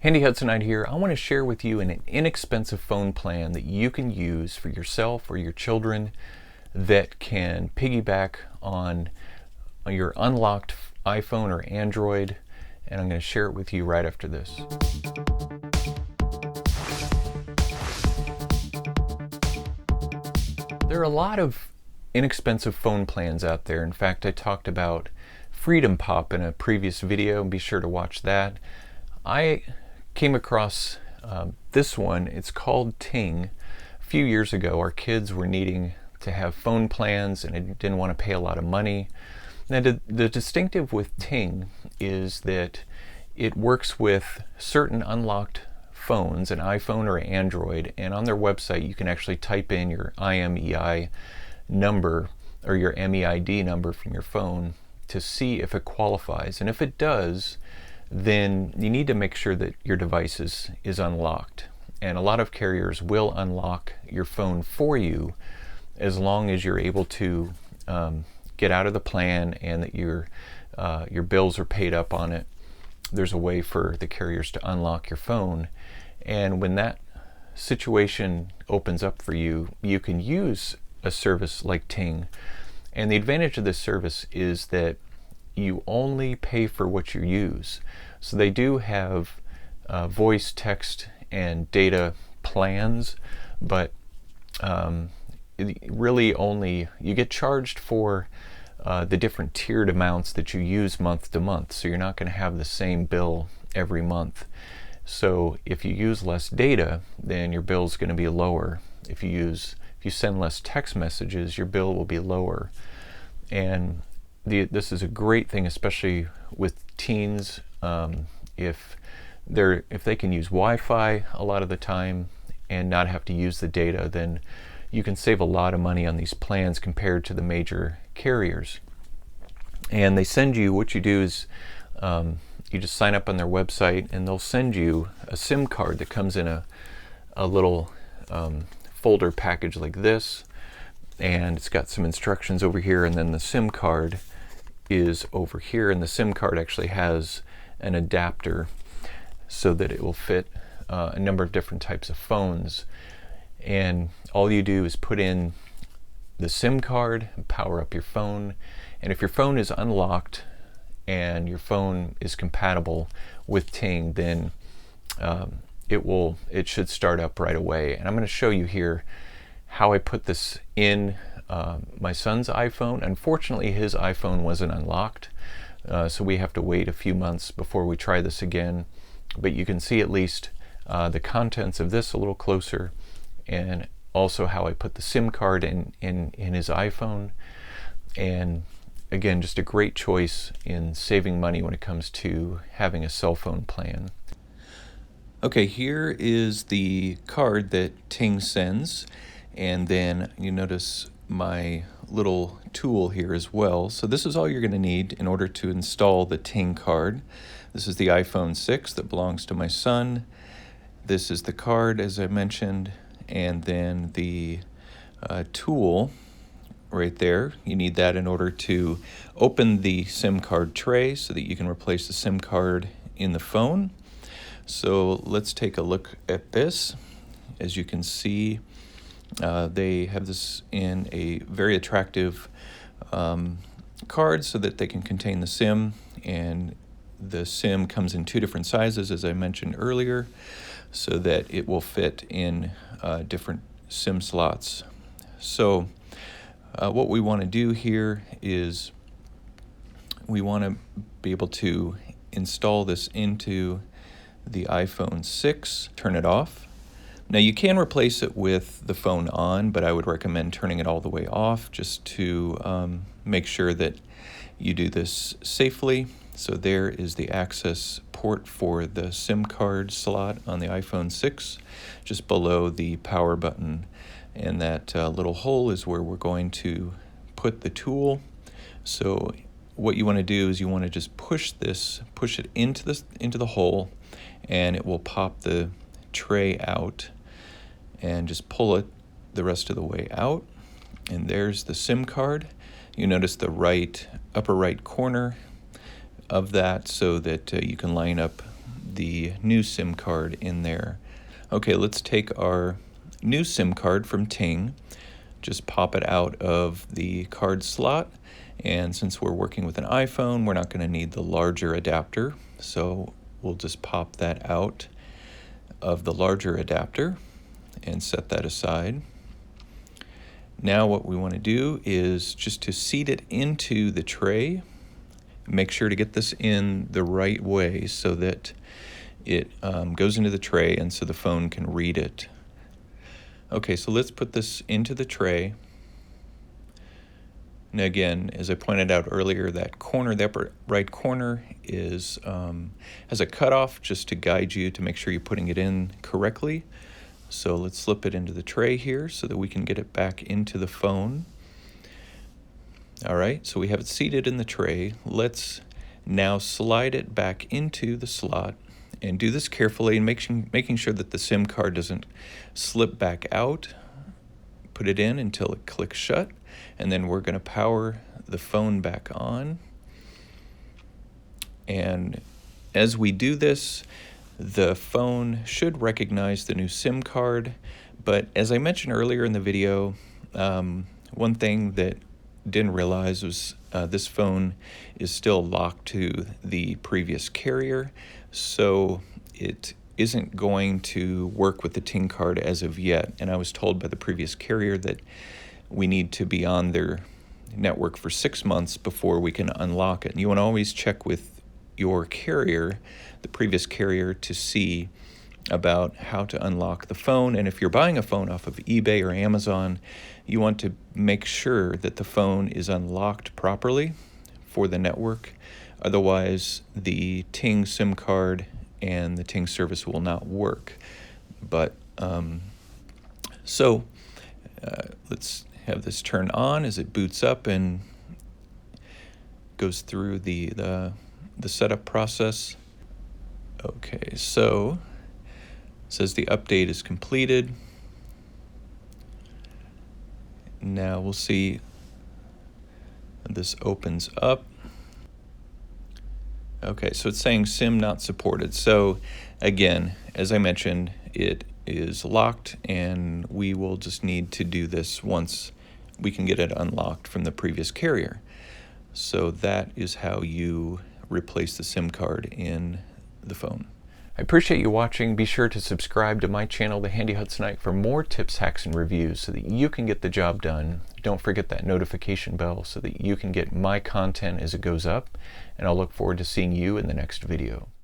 Handy Hudsonite here. I want to share with you an inexpensive phone plan that you can use for yourself or your children that can piggyback on your unlocked iPhone or Android, and I'm going to share it with you right after this. There are a lot of inexpensive phone plans out there. In fact, I talked about Freedom Pop in a previous video, and be sure to watch that. I came across this one. It's called Ting. A few years ago, our kids were needing to have phone plans and didn't want to pay a lot of money. Now, the distinctive with Ting is that it works with certain unlocked phones, an iPhone or Android, and on their website you can actually type in your IMEI number or your MEID number from your phone to see if it qualifies. And if it does, then you need to make sure that your device is unlocked. And a lot of carriers will unlock your phone for you as long as you're able to get out of the plan and that your bills are paid up on it. There's a way for the carriers to unlock your phone. And when that situation opens up for you, you can use a service like Ting. And the advantage of this service is that you only pay for what you use. So they do have voice, text, and data plans, but really only you get charged for the different tiered amounts that you use month to month. So you're not going to have the same bill every month. So if you use less data, then your bill is going to be lower. If you send less text messages, your bill will be lower. And this is a great thing, especially with teens. If they can use Wi-Fi a lot of the time and not have to use the data, then you can save a lot of money on these plans compared to the major carriers. And they send you, what you do is you just sign up on their website and they'll send you a SIM card that comes in a little folder package like this, and it's got some instructions over here, and then the SIM card is over here, and the SIM card actually has an adapter so that it will fit a number of different types of phones. And all you do is put in the SIM card and power up your phone. And if your phone is unlocked and your phone is compatible with Ting, then it should start up right away. And I'm going to show you here how I put this in my son's iPhone. Unfortunately, his iPhone wasn't unlocked, so we have to wait a few months before we try this again. But you can see at least the contents of this a little closer, and also how I put the SIM card in his iPhone. And again, just a great choice in saving money when it comes to having a cell phone plan. Okay, here is the card that Ting sends, and then you notice my little tool here as well. So this is all you're going to need in order to install the Ting card. This is the iPhone 6 that belongs to my son. This is the card, as I mentioned, and then the tool right there. You need that in order to open the SIM card tray so that you can replace the SIM card in the phone. So let's take a look at this. As you can see, they have this in a very attractive card so that they can contain the SIM, and the SIM comes in two different sizes, as I mentioned earlier, so that it will fit in different SIM slots. So what we want to do here is we want to be able to install this into the iPhone 6, turn it off. Now you can replace it with the phone on, but I would recommend turning it all the way off just to make sure that you do this safely. So there is the access port for the SIM card slot on the iPhone 6, just below the power button. And that little hole is where we're going to put the tool. So what you want to do is you want to just push it into the hole, and it will pop the tray out, and just pull it the rest of the way out. And there's the SIM card. You notice the upper right corner of that, so that you can line up the new SIM card in there. Okay, let's take our new SIM card from Ting, just pop it out of the card slot, and since we're working with an iPhone, we're not going to need the larger adapter, so we'll just pop that out of the larger adapter and set that aside. Now what we want to do is just to seat it into the tray. Make sure to get this in the right way so that it goes into the tray and so the phone can read it. Okay, so let's put this into the tray. And again, as I pointed out earlier, that corner, the upper right corner is has a cutoff just to guide you to make sure you're putting it in correctly. So let's slip it into the tray here so that we can get it back into the phone. All right, so we have it seated in the tray. Let's now slide it back into the slot and do this carefully and making sure that the SIM card doesn't slip back out. Put it in until it clicks shut, and then we're going to power the phone back on. And as we do this, the phone should recognize the new SIM card, but as I mentioned earlier in the video, one thing that didn't realize was this phone is still locked to the previous carrier, so it isn't going to work with the Ting card as of yet. And I was told by the previous carrier that we need to be on their network for 6 months before we can unlock it. And you want to always check with your carrier, the previous carrier, to see about how to unlock the phone. And if you're buying a phone off of eBay or Amazon, you want to make sure that the phone is unlocked properly for the network. Otherwise, the Ting SIM card and the Ting service will not work. But let's have this turn on as it boots up and goes through the setup process. Okay, so it says the update is completed. Now we'll see this opens up. Okay, so it's saying SIM not supported. So again, as I mentioned, it is locked, and we will just need to do this once we can get it unlocked from the previous carrier. So that is how you replace the SIM card in the phone. I appreciate you watching. Be sure to subscribe to my channel, The Handy Hudsonite, for more tips, hacks, and reviews so that you can get the job done. Don't forget that notification bell so that you can get my content as it goes up, and I'll look forward to seeing you in the next video.